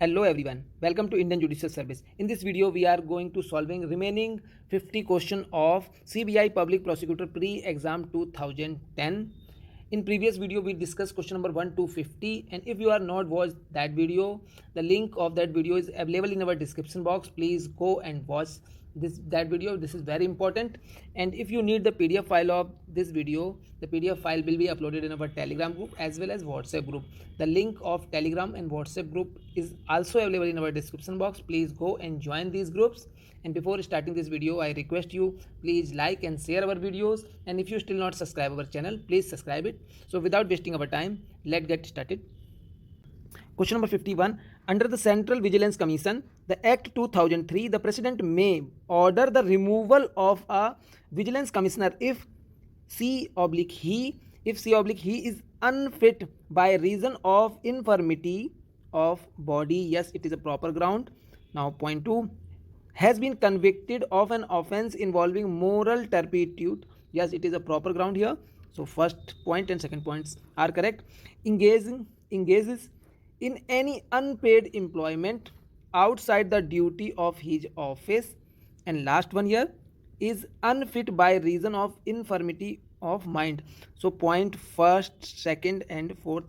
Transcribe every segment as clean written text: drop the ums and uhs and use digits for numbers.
Hello everyone, welcome to Indian Judicial Service. In this video, we are going to solving remaining 50 question of CBI Public Prosecutor Pre-Exam 2010. In previous video, we discussed question number 1 to 50, and if you are not watched that video, the link of that video is available in our description box. Please go and watch that video. This is very important. And if you need the PDF file of this video, the PDF file will be uploaded in our Telegram group as well as WhatsApp group. The link of Telegram and WhatsApp group is also available in our description box. Please go and join these groups. And before starting this video, I request you please like and share our videos, and if you still not subscribe our channel, please subscribe it. So without wasting our time, let's get started. Question number 51. Under the Central Vigilance Commission, the Act 2003, the President may order the removal of a Vigilance Commissioner if C/he is unfit by reason of infirmity of body. Yes, it is a proper ground. Now point 2. Has been convicted of an offence involving moral turpitude. Yes, it is a proper ground here. So first point and second points are correct. Engages in any unpaid employment outside the duty of his office. And last one here is unfit by reason of infirmity of mind. So point first, second and fourth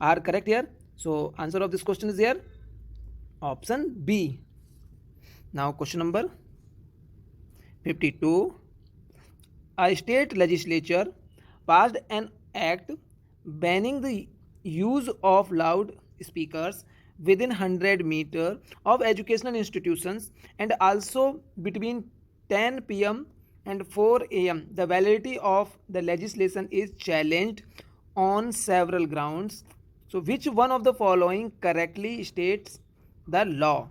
are correct here. So answer of this question is here option B. Now question number 52. A state legislature passed an act banning the use of loud speakers within 100 meter of educational institutions and also between 10 p.m. and 4 a.m. The validity of the legislation is challenged on several grounds. So which one of the following correctly states the law?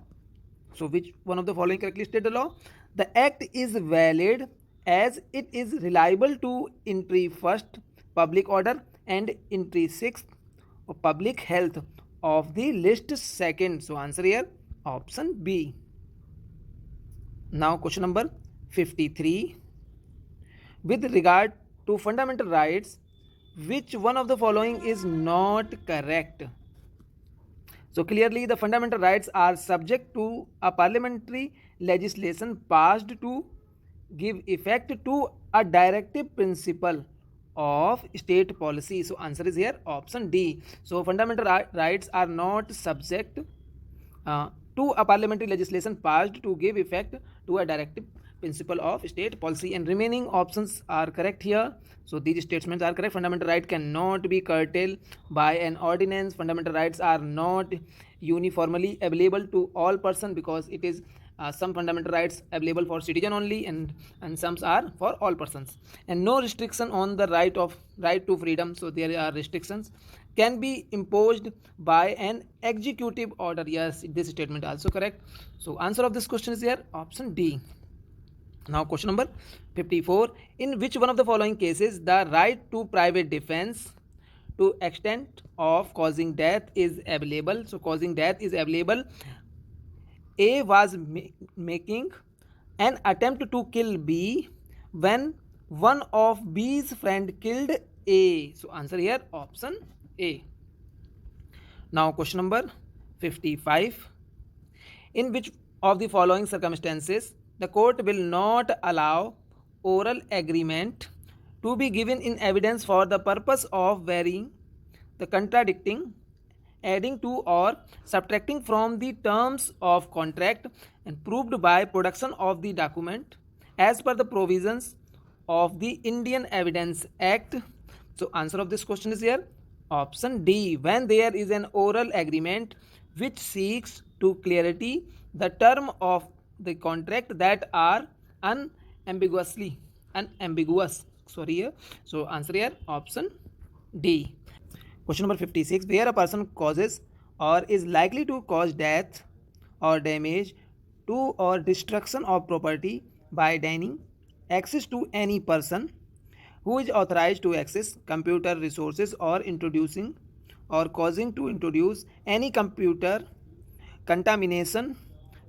So which one of the following correctly state the law? The act is valid as it is reliable to entry first, public order, and entry sixth, or public health of the list second. So answer here option B. Now question number 53. With regard to fundamental rights, which one of the following is not correct? So clearly the fundamental rights are subject to a parliamentary legislation passed to give effect to a directive principle of state policy. So answer is here option D. So fundamental rights are not subject to a parliamentary legislation passed to give effect to a directive principle of state policy, and remaining options are correct here. So these statements are correct. Fundamental right cannot be curtailed by an ordinance. Fundamental rights are not uniformly available to all person, because it is some fundamental rights available for citizen only, and some are for all persons. And no restriction on the right to freedom. So there are restrictions can be imposed by an executive order. Yes, this statement also correct. So answer of this question is here option D. Now question number 54. In which one of the following cases the right to private defense to extent of causing death is available? So causing death is available. A was making an attempt to kill B when one of B's friend killed A. So answer here option A. Now question number 55. In which of the following circumstances the court will not allow oral agreement to be given in evidence for the purpose of varying the contradicting, adding to or subtracting from the terms of contract and proved by production of the document as per the provisions of the Indian Evidence Act? So answer of this question is here option D. When there is an oral agreement which seeks to clarity the term of the contract that are unambiguous. So answer here option D. Question number 56. Where a person causes or is likely to cause death or damage to or destruction of property by denying access to any person who is authorized to access computer resources or introducing or causing to introduce any computer contamination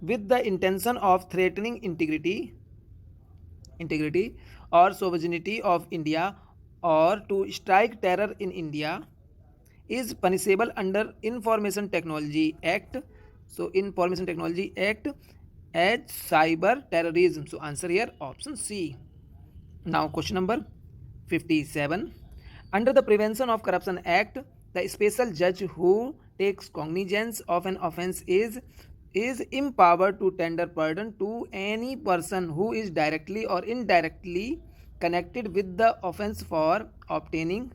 with the intention of threatening integrity or sovereignty of India or to strike terror in India is punishable under Information Technology Act. So Information Technology Act as cyber terrorism. So answer here option C. Now question number 57. Under the Prevention of Corruption Act, the special judge who takes cognizance of an offence is empowered to tender pardon to any person who is directly or indirectly connected with the offence for obtaining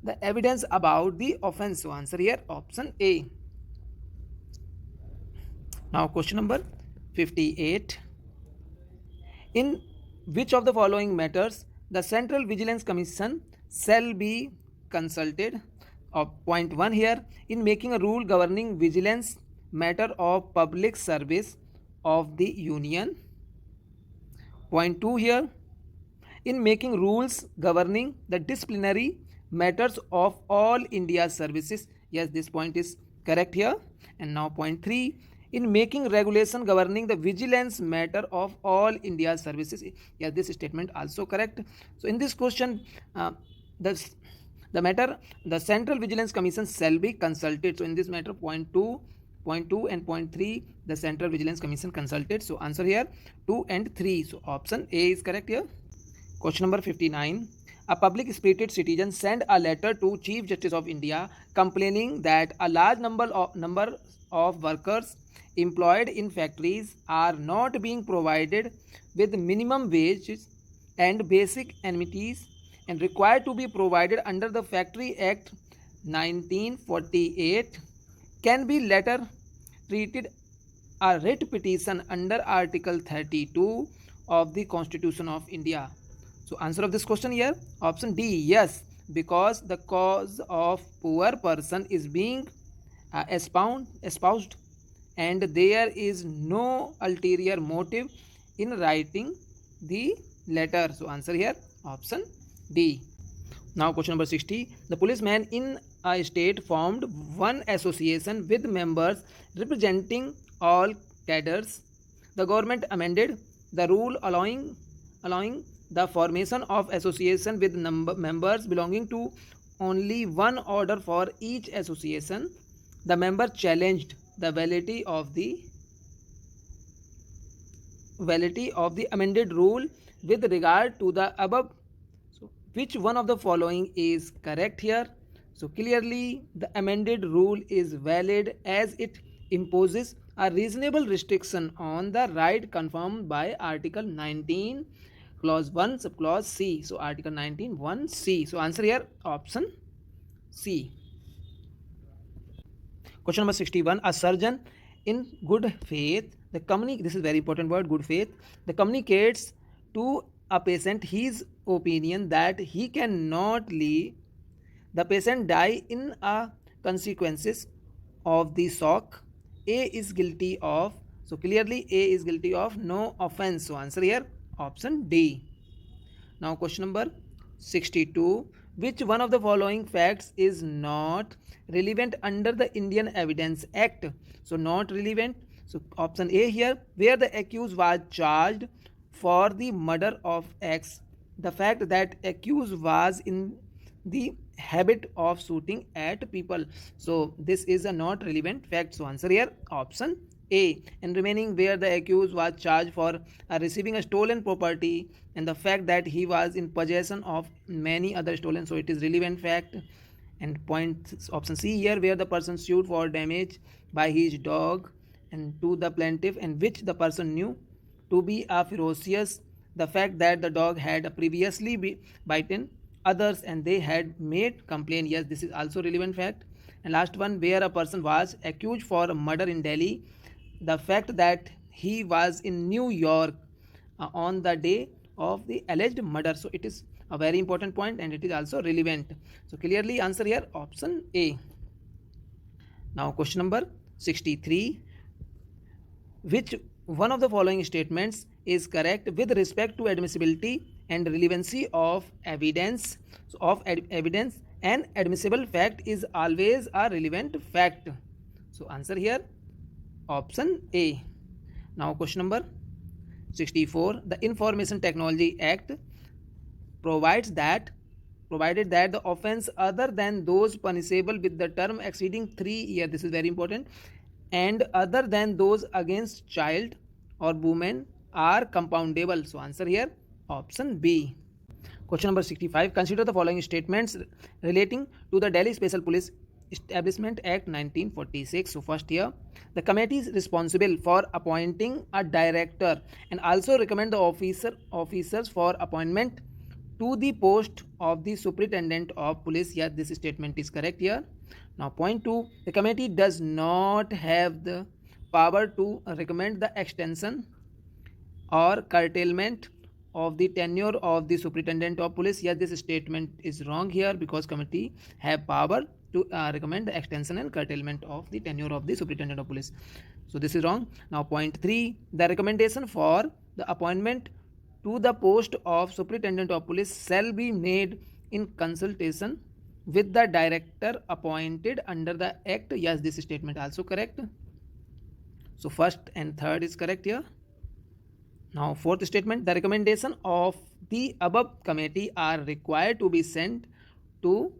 the evidence about the offence. So answer here option A. Now question number 58. In which of the following matters the Central Vigilance Commission shall be consulted? Point 1 here, in making a rule governing vigilance matter of public service of the Union. Point 2 here, in making rules governing the disciplinary matters of all India services. Yes, this point is correct here. And now point 3, in making regulation governing the vigilance matter of all India services. Yes, this statement also correct. So in this question, the the matter the Central Vigilance Commission shall be consulted. So in this matter, point 2 and point 3, the Central Vigilance Commission consulted. So answer here 2 and 3. So option A is correct here. Question number 59. A public spirited citizen sent a letter to Chief Justice of India complaining that a large number of workers employed in factories are not being provided with minimum wages and basic amenities and required to be provided under the Factory Act 1948 can be later treated a writ petition under Article 32 of the Constitution of India. So answer of this question here option D, yes, because the cause of poor person is being espoused and there is no ulterior motive in writing the letter. So answer here option D. Now question number 60. The policeman in a state formed one association with members representing all cadres. The government amended the rule allowing the formation of association with members belonging to only one order for each association. The member challenged the validity of the amended rule with regard to the above. So which one of the following is correct here? So clearly the amended rule is valid as it imposes a reasonable restriction on the right confirmed by Article 19 clause 1 subclause C. So Article 19 1 C. So answer here option C. Question number 61. A surgeon in good faith, this is very important word, good faith, the communicates to a patient his opinion that he cannot leave the patient die in a consequences of the shock. A is guilty of, so clearly A is guilty of no offense. So answer here option D. Now question number 62. Which one of the following facts is not relevant under the Indian Evidence Act? So not relevant. So option A here, where the accused was charged for the murder of X, the fact that accused was in the habit of shooting at people. So this is a not relevant fact. So answer here option A. And remaining, where the accused was charged for receiving a stolen property and the fact that he was in possession of many other stolen, so it is relevant fact. And point option C here, where the person sued for damage by his dog and to the plaintiff and which the person knew to be a ferocious, the fact that the dog had previously bitten others and they had made complaint. Yes, this is also relevant fact. And last one, where a person was accused for murder in Delhi, the fact that he was in New York on the day of the alleged murder. So it is a very important point and it is also relevant. So clearly answer here option A. Now question number 63. Which one of the following statements is correct with respect to admissibility and relevancy of evidence? So of evidence, an admissible fact is always a relevant fact. So answer here option A. Now question number 64. The Information Technology Act provided that the offence other than those punishable with the term exceeding 3 years, this is very important, and other than those against child or women are compoundable. So answer here option B. Question number 65. Consider the following statements relating to the Delhi Special Police Establishment Act 1946. So first here, the committee is responsible for appointing a director and also recommend the officers for appointment to the post of the superintendent of police. Yeah, this statement is correct here. Now point 2, the committee does not have the power to recommend the extension or curtailment of the tenure of the superintendent of police. Yes, this statement is wrong here because committee have power to recommend the extension and curtailment of the tenure of the superintendent of police. So this is wrong. Now point 3, the recommendation for the appointment to the post of superintendent of police shall be made in consultation with the director appointed under the act. Yes, this statement also correct. So first and third is correct here. Now fourth statement, the recommendation of the above committee are required to be sent to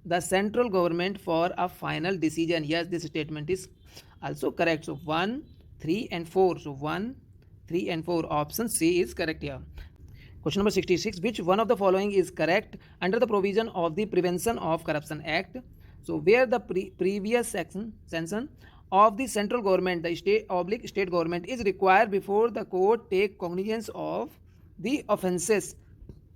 the central government for a final decision. Yes, this statement is also correct. So 1, 3 and 4. So 1, 3 and 4, option C is correct here. Question number 66, which one of the following is correct under the provision of the Prevention of Corruption Act? So where the previous section of the central government, the state government is required before the court take cognizance of the offences.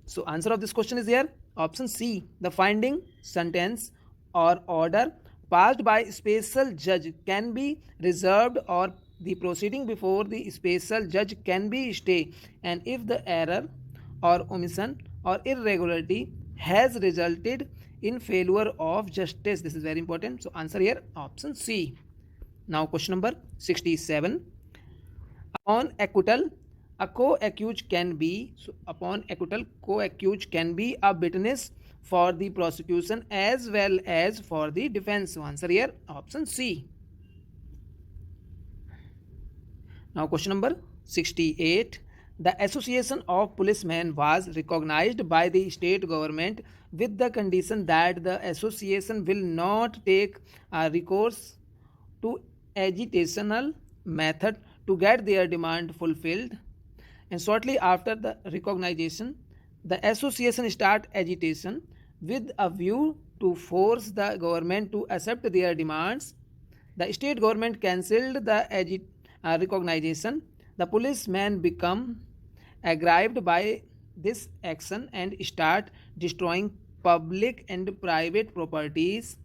So answer of this question is here option C. The finding, sentence or order passed by special judge can be reserved or the proceeding before the special judge can be stayed, and if the error or omission or irregularity has resulted in failure of justice. This is very important. So answer here option C. Now question number 67. Upon acquittal, a co-accused can be, co-accused can be a witness for the prosecution as well as for the defense. So answer here option C. Now question number 68. The Association of Policemen was recognized by the state government with the condition that the association will not take a recourse to agitational method to get their demand fulfilled. And shortly after the recognition, the association start agitation with a view to force the government to accept their demands. The state government cancelled the recognition. The policemen become aggrieved by this action and start destroying public and private properties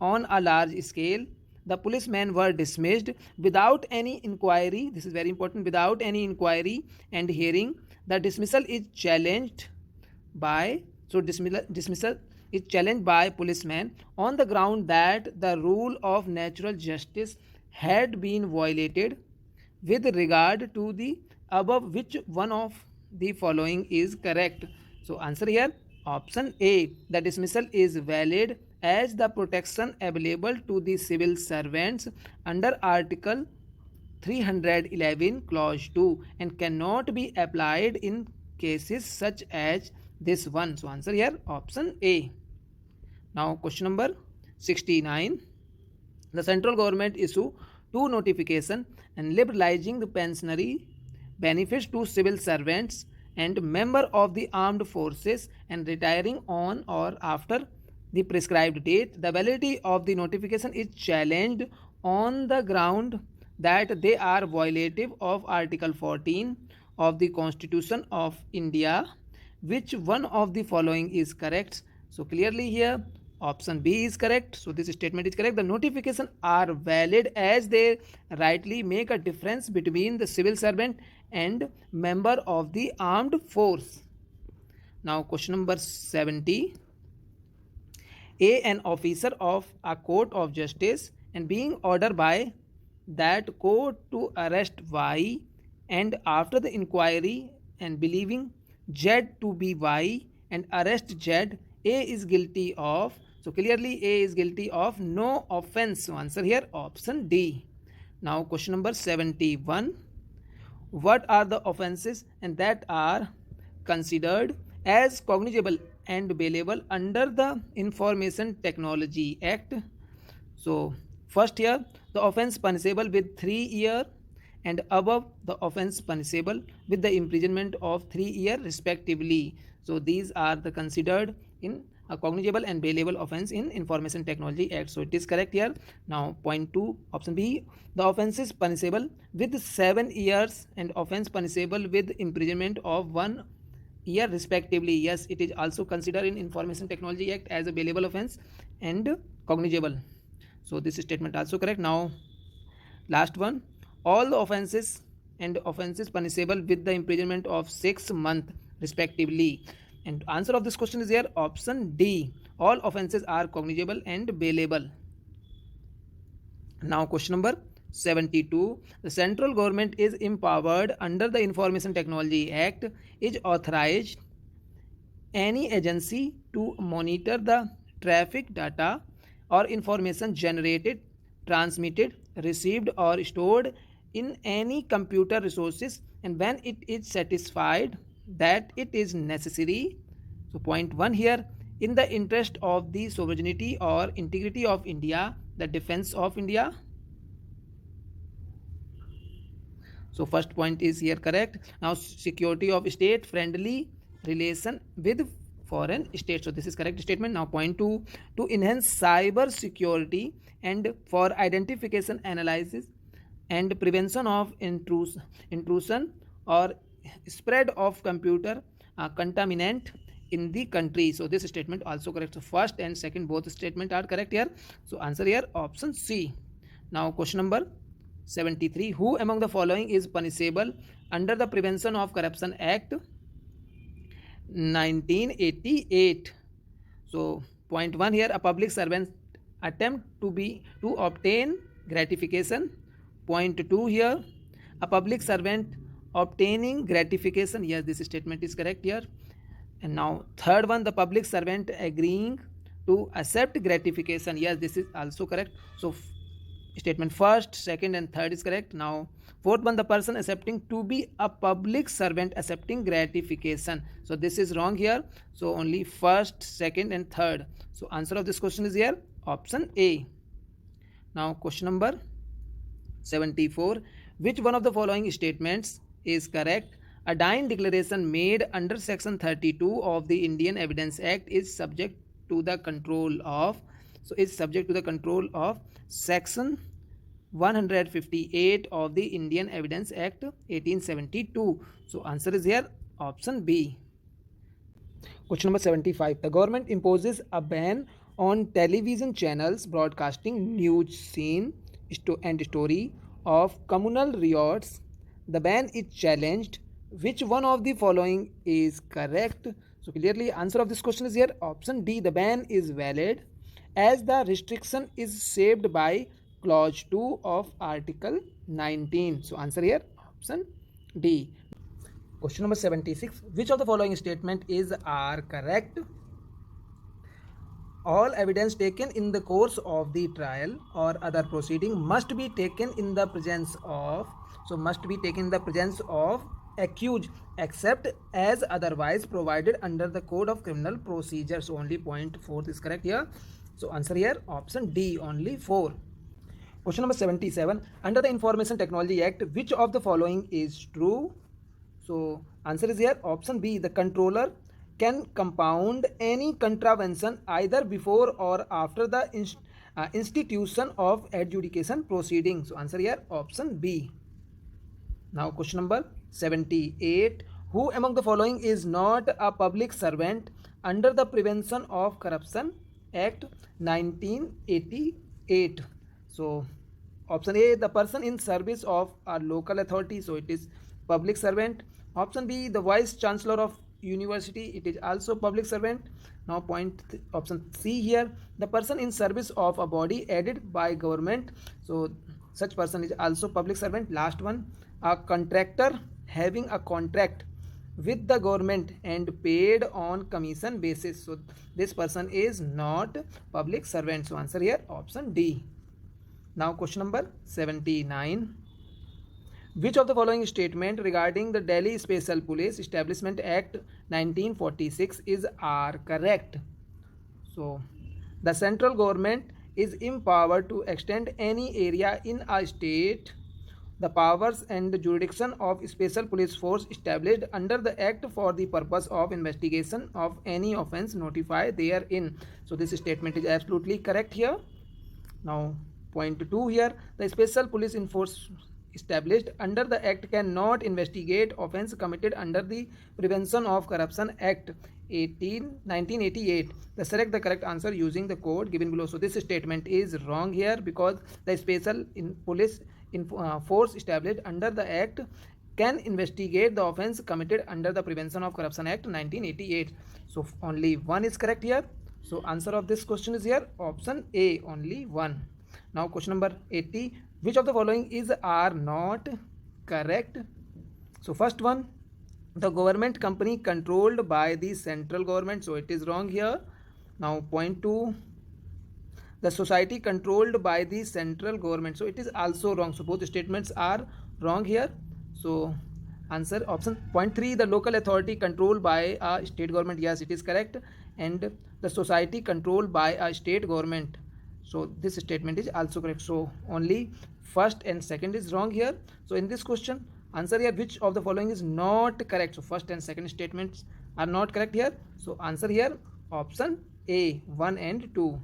on a large scale. The policemen were dismissed without any inquiry. This is very important. Without any inquiry and hearing, the dismissal is challenged by dismissal is challenged by policemen on the ground that the rule of natural justice had been violated. With regard to the above, which one of the following is correct? So answer here option A. The dismissal is valid as the protection available to the civil servants under Article 311 Clause 2 and cannot be applied in cases such as this one. So answer here option A. Now question number 69. The central government issue two notification and liberalizing the pensionary benefits to civil servants and member of the armed forces and retiring on or after the prescribed date. The validity of the notification is challenged on the ground that they are violative of Article 14 of the Constitution of India. Which one of the following is correct? So clearly here option B is correct. So this statement is correct. The notifications are valid as they rightly make a difference between the civil servant and member of the armed force. Now question number 70. A, an officer of a court of justice and being ordered by that court to arrest Y, and after the inquiry and believing Z to be Y and arrest Z, A is guilty of. So clearly A is guilty of no offense. So answer here option D. Now question number 71. What are the offenses and that are considered as cognizable and bailable under the Information Technology Act? So first here, the offence punishable with 3 years and above, the offence punishable with the imprisonment of 3 years respectively. So these are the considered in a cognizable and bailable offence in Information Technology Act. So it is correct here. Now point 2, option B, the offence is punishable with 7 years and offence punishable with imprisonment of 1 year respectively. Yes, it is also considered in Information Technology Act as a bailable offence and cognizable. So this statement also correct. Now last one, all the offences and offences punishable with the imprisonment of 6 months respectively. And answer of this question is here option D. All offences are cognizable and bailable. Now question number 72. The central government is empowered under the Information Technology Act is authorized any agency to monitor the traffic data or information generated, transmitted, received or stored in any computer resources, and when it is satisfied that it is necessary. So point 1 here, in the interest of the sovereignty or integrity of India, the defense of India. So first point is here correct. Now security of state, friendly relation with foreign states. So this is correct statement. Now point 2, to enhance cyber security and for identification, analysis and prevention of intrusion or spread of computer contaminant in the country. So this statement also correct. So first and second both statement are correct here. So answer here option C. Now question number 73. Who among the following is punishable under the Prevention of Corruption Act 1988? So point 1 here, a public servant attempt to obtain gratification. Point 2 here, a public servant obtaining gratification. Yes, this statement is correct here. And now third one, the public servant agreeing to accept gratification. Yes, this is also correct. So statement first, second and third is correct. Now fourth one, the person accepting to be a public servant accepting gratification. So this is wrong here. So only first, second and third. So answer of this question is here option A. Now question number 74. Which one of the following statements is correct? A dying declaration made under section 32 of the Indian Evidence Act is subject to the control of, so is subject to the control of section 158 of the Indian Evidence Act 1872. So answer is here option B. Question number 75. The government imposes a ban on television channels broadcasting news scene and story of communal riots. The ban is challenged. Which one of the following is correct? So clearly answer of this question is here option D. The ban is valid as the restriction is saved by clause 2 of article 19. So answer here option D. Question number 76. Which of the following statement are correct? All evidence taken in the course of the trial or other proceeding must be taken in the presence of, so must be taken in the presence of accused except as otherwise provided under the Code of Criminal Procedure. So only point 4 is correct here. So answer here option D, only 4. Question number 77. Under the Information Technology Act, which of the following is true? So answer is here option B. The controller can compound any contravention either before or after the institution of adjudication proceeding. So answer here option B. Now question number 78. Who among the following is not a public servant under the Prevention of Corruption Act 1988? So option A, the person in service of a local authority, so it is public servant. Option B, the vice chancellor of university, it is also public servant. Now option C here, the person in service of a body aided by government, so such person is also public servant. Last one, a contractor having a contract with the government and paid on commission basis, so this person is not public servant. So answer here option D. Now question number 79. Which of the following statement regarding the Delhi Special Police Establishment Act 1946 are correct? So the central government is empowered to extend any area in a state the powers and the jurisdiction of special police force established under the act for the purpose of investigation of any offence notified therein. So this statement is absolutely correct here. Now, point 2 here, the special police enforce established under the act cannot investigate offence committed under the Prevention of Corruption Act 1988. Select the correct answer using the code given below. So this statement is wrong here because the special police force established under the act can investigate the offence committed under the Prevention of Corruption Act 1988. So only one is correct here. So answer of this question is here option A, only one. Now question number 80, which of the following is are not correct? So first one, the government company controlled by the central government, so it is wrong here. Now point 2, the society controlled by the central government, so it is also wrong. So both statements are wrong here. So answer option point 3, the local authority controlled by a state government, yes it is correct. And the society controlled by a state government, so this statement is also correct. So only first and second is wrong here. So in this question, answer here, which of the following is not correct? So first and second statements are not correct here. So answer here option A, 1 and 2.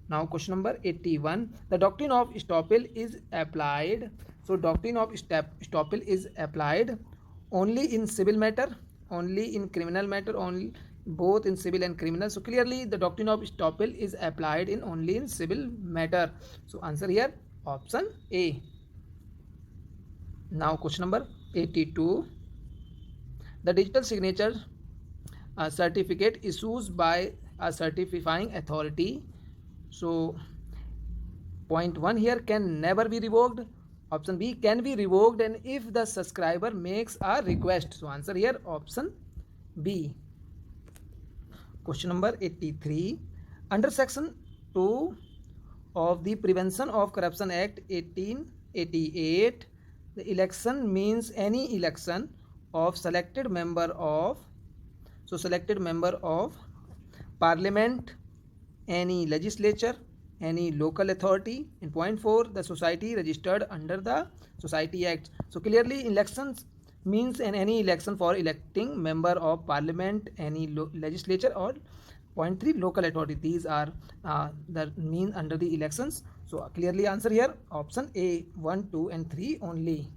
Now question number 81, the doctrine of estoppel is applied. So doctrine of estoppel is applied only in civil matter, only in criminal matter, only both in civil and criminal. So clearly the doctrine of estoppel is applied in only in civil matter. So answer here option A. Now question number 82, the digital signature certificate issued by a certifying authority. So point 1 here, can never be revoked. Option B, can be revoked and if the subscriber makes a request. So answer here option B. Question number 83, under section 2 of the Prevention of Corruption Act 1888, the election means any election of selected member of, so selected member of parliament, any legislature, any local authority. In point 4, the society registered under the Society Act. So clearly elections means in any election for electing member of parliament, any legislature, or point 3, local authority. These are the mean under the elections. So clearly answer here option A, 1, 2 and 3 only.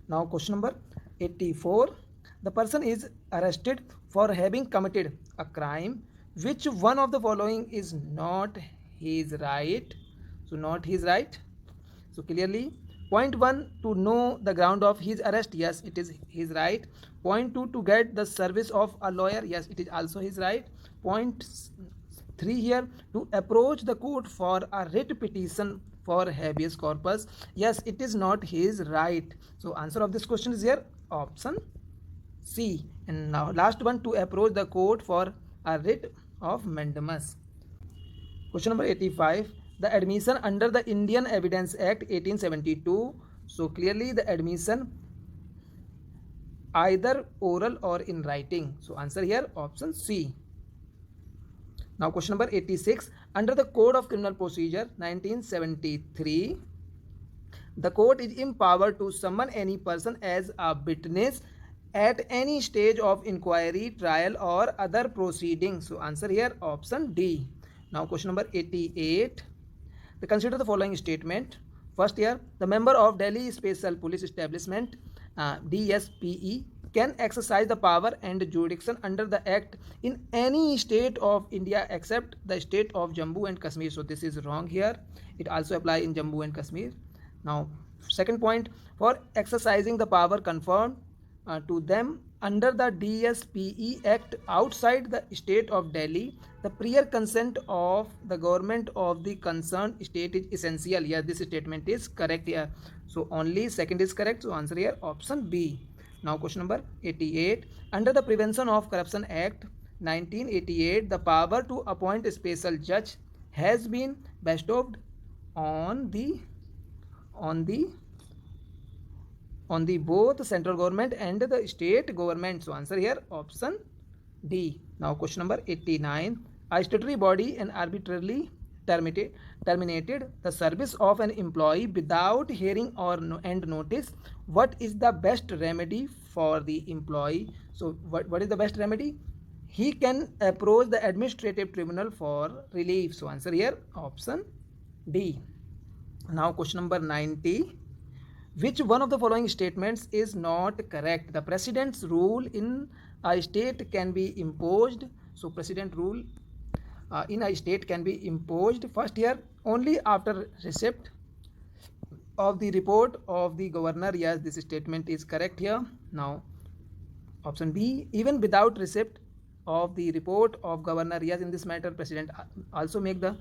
Now question number 84, the person is arrested for having committed a crime. Which one of the following is not his right? So not his right. So clearly point 1, to know the ground of his arrest, yes it is his right. Point 2, to get the service of a lawyer, yes it is also his right. Point 3 here, to approach the court for a writ petition for habeas corpus, yes it is not his right. So answer of this question is here option C. And now last one, to approach the court for a writ of mandamus. Question number 85, the admission under the Indian Evidence Act 1872. So clearly the admission either oral or in writing. So answer here option C. Now question number 86, under the Code of Criminal Procedure 1973, the court is empowered to summon any person as a witness at any stage of inquiry, trial or other proceeding. So answer here option D. Now question number 88, consider the following statement. First here, the member of Delhi Special Police Establishment DSPE can exercise the power and jurisdiction under the act in any state of India except the state of Jammu and Kashmir. So this is wrong here, it also apply in Jammu and Kashmir. Now second point, for exercising the power conferred to them under the DSPE Act outside the state of Delhi, the prior consent of the government of the concerned state is essential. Yes, this statement is correct here. So only second is correct. So answer here option B. Now question number 88, under the Prevention of Corruption Act 1988, the power to appoint a special judge has been bestowed on the both central government and the state government. So answer here option D. Now question number 89, a statutory body and arbitrarily terminated the service of an employee without hearing or and notice, what is the best remedy for the employee? So what is the best remedy? He can approach the administrative tribunal for relief. So answer here option D. Now question number 90. Which one of the following statements is not correct? The president's rule in a state can be imposed. So president rule in a state can be imposed first here only after receipt of the report of the governor. Yes, this statement is correct here. Now option B, even without receipt of the report of governor. Yes, in this matter president also make the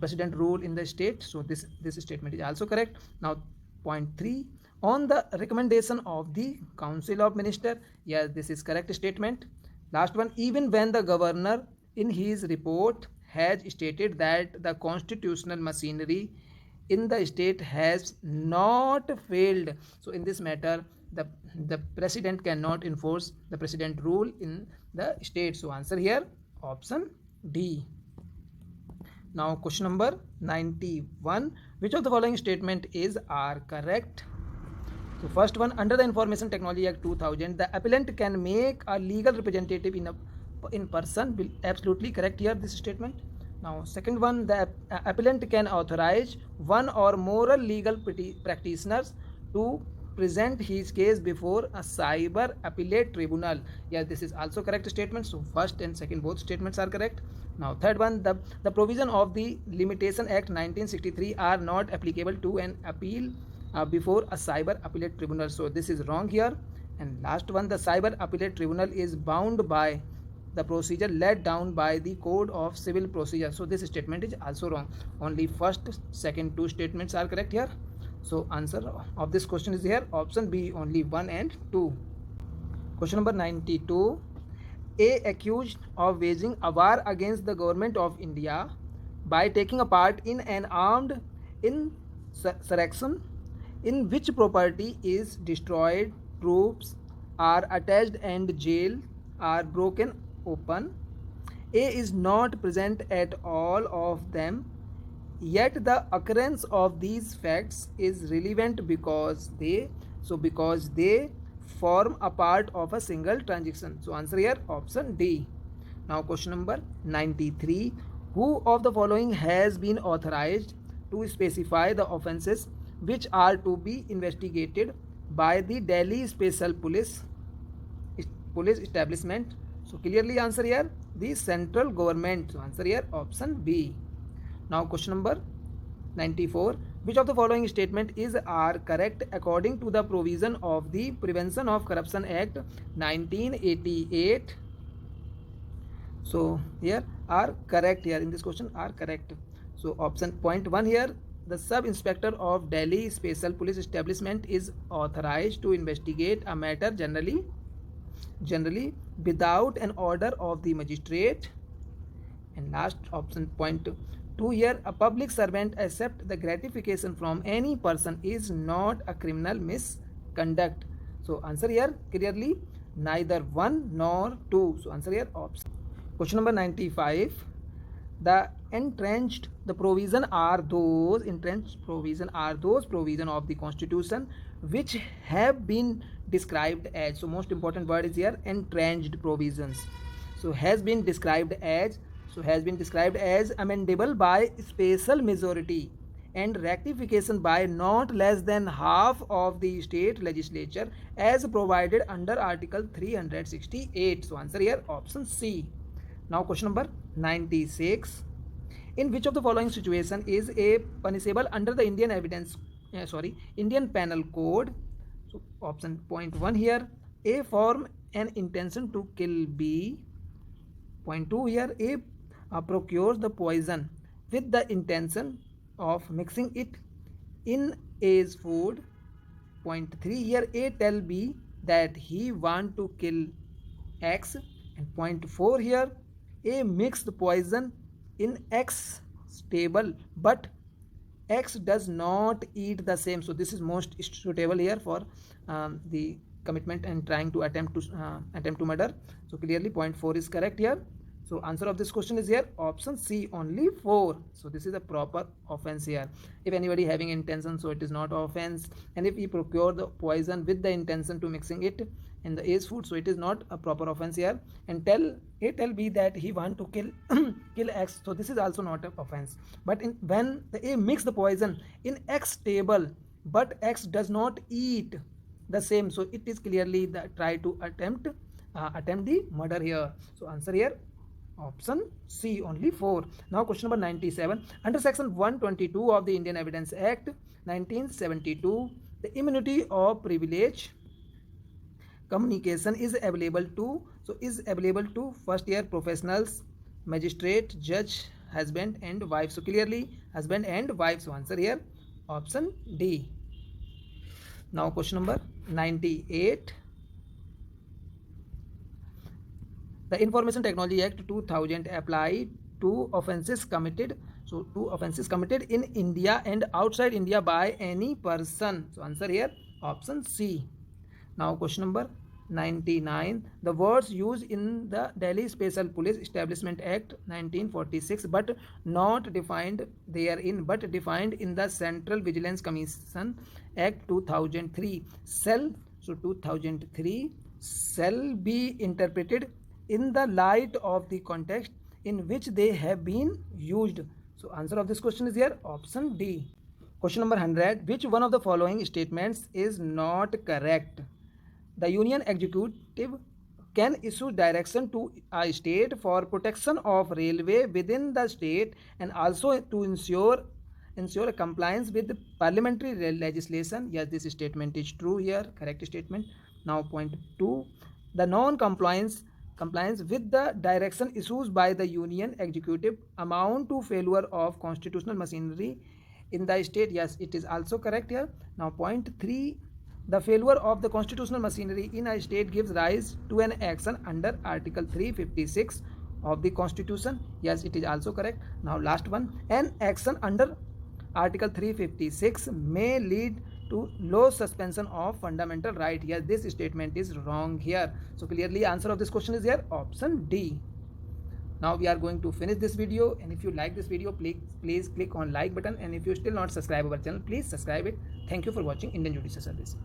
president rule in the state. So this statement is also correct. Now point 3, on the recommendation of the council of minister. Yes, this is correct statement. Last one, even when the governor in his report has stated that the constitutional machinery in the state has not failed. So in this matter the president cannot enforce the president rule in the state. So answer here option D. Now question number 91. Which of the following statement are correct? So first one, under the Information Technology Act 2000, the appellant can make a legal representative in person. Absolutely correct here this statement. Now second one, the appellant can authorize one or more legal practitioners to present his case before a cyber appellate tribunal. Yeah, this is also correct statement. So first and second both statements are correct. Now third one, the provision of the Limitation Act 1963 are not applicable to an appeal before a cyber appellate tribunal. So this is wrong here. And last one, the cyber appellate tribunal is bound by the procedure laid down by the Code of Civil Procedure. So this statement is also wrong. Only first, second two statements are correct here. So answer of this question is here option B, only 1 and 2. Question number 92. A accused of waging a war against the government of India by taking a part in an armed insurrection in which property is destroyed, troops are attacked and jail are broken open. A is not present at all of them, yet the occurrence of these facts is relevant because they form a part of a single transaction. So answer here option D. Now question number 93. Who of the following has been authorized to specify the offences which are to be investigated by the Delhi Special Police establishment? So clearly answer here the central government. So answer here option B. Now question number 94. Which of the following statement are correct according to the provision of the Prevention of Corruption Act 1988? So here are correct here in this question are correct. So option point 1 here, the sub-inspector of Delhi Special Police Establishment is authorized to investigate a matter generally without an order of the magistrate. And last option point 2 here, a public servant accept the gratification from any person is not a criminal misconduct. So answer here clearly neither 1 nor 2. So answer here option. Question number 95. The provision are those provision of the Constitution which have been described as. So most important word is here entrenched provisions. So has been described as amendable by special majority and rectification by not less than half of the state legislature as provided under Article 368. So answer here option C. Now question number 96. In which of the following situation is a punishable under the Indian Penal Code? So option point 1 here, A, form an intention to kill. B, point 2 here, A, procures the poison with the intention of mixing it in A's food. Point 3 here, A, tell B that he want to kill X. And point 4 here, A, mixed the poison in X stable but X does not eat the same. So this is most suitable here for the commitment and trying to attempt to murder. So clearly point 4 is correct here. So answer of this question is here option C, only 4. So this is a proper offense here. If anybody having intention, so it is not offense. And if he procure the poison with the intention to mixing it in the A's food, so it is not a proper offense here. And tell B that he want to kill kill X, so this is also not an offense. But when the A mix the poison in X table, but X does not eat the same, so it is clearly the try to attempt the murder here. So answer here option C, only 4. Now question number 97. Under section 122 of the Indian Evidence Act 1972, the immunity of privilege communication is available to, so is available to first year professionals, magistrate, judge, husband and wife. So clearly husband and wife. So answer here option D. Now question number 98. The Information Technology Act 2000 apply to offences committed. So two offences committed in India and outside India by any person. So answer here option C. Now question number 99. The words used in the Delhi Special Police Establishment Act 1946 but not defined therein, but defined in the Central Vigilance Commission Act 2003 shall, so 2003 shall be interpreted in the light of the context in which they have been used. So answer of this question is here option D. Question number 100. Which one of the following statements is not correct? The Union Executive can issue direction to a state for protection of railway within the state and also to ensure compliance with the parliamentary legislation. Yes, this statement is true here, correct statement. Now point 2. The non-compliance with the direction issued by the Union Executive amount to failure of constitutional machinery in the state. Yes, it is also correct here. Now point 3. The failure of the constitutional machinery in a state gives rise to an action under Article 356 of the Constitution. Yes, it is also correct. Now last one. An action under Article 356 may lead to low suspension of fundamental right. Yes, this statement is wrong here. So clearly answer of this question is here option D. Now we are going to finish this video, and if you like this video, please click on like button, and if you still not subscribe our channel, please subscribe it. Thank you for watching Indian Judicial Service.